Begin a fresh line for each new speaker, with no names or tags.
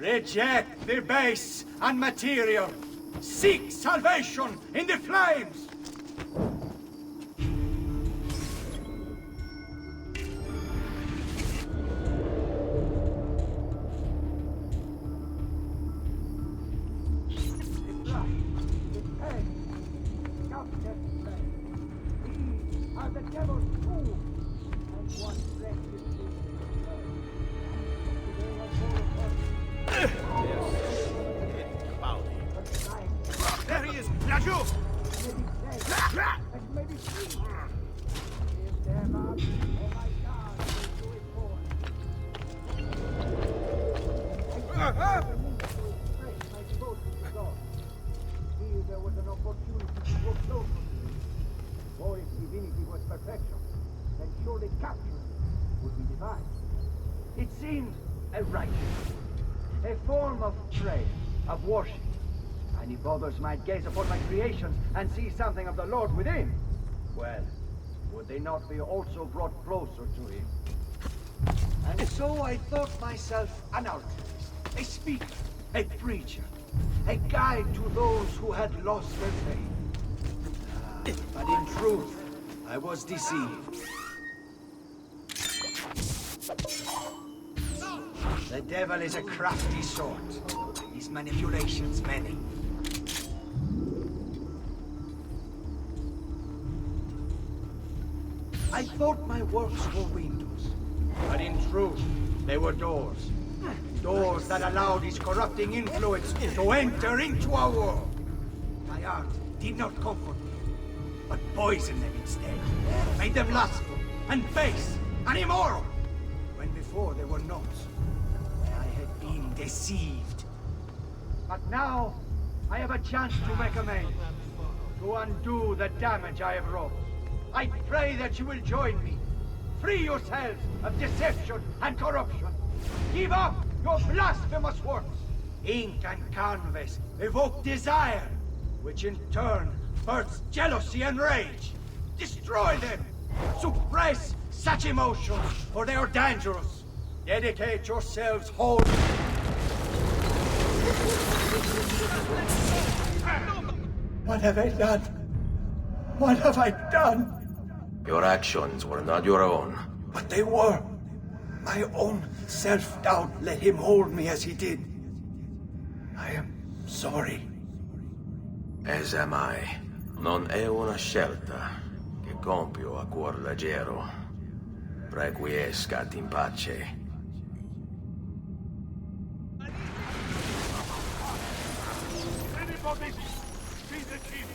Reject the base and material. Seek salvation in the flames.
There he is! Raju!
There was an opportunity to work closer. Or if divinity was perfection, then surely capturing it would be divine. It seemed a rite, a form of prayer, of worship. And if others might gaze upon my creations and see something of the Lord within, well, would they not be also brought closer to him? And so I thought myself an altruist, a speaker, a preacher, a guide to those who had lost their faith. But in truth, I was deceived. The devil is a crafty sort. His manipulations many. I thought my works were windows, but in truth, they were doors. Doors that allowed his corrupting influence to enter into our world. My art did not comfort me, but poisoned them instead. Made them lustful, and base, and immoral, when before they were not. I had been deceived. But now, I have a chance to make amends, to undo the damage I have wrought. I pray that you will join me. Free yourselves of deception and corruption. Give up your blasphemous works. Ink and canvas evoke desire, which in turn births jealousy and rage. Destroy them. Suppress such emotions, for they are dangerous. Dedicate yourselves wholly. What have I done? What have I done?
Your actions were not your own.
But they were. My own self-doubt let him hold me as he did. I am sorry.
As am I. Non è una scelta che compio a cuor leggero. Requiescat in pace.
Anybody see the king?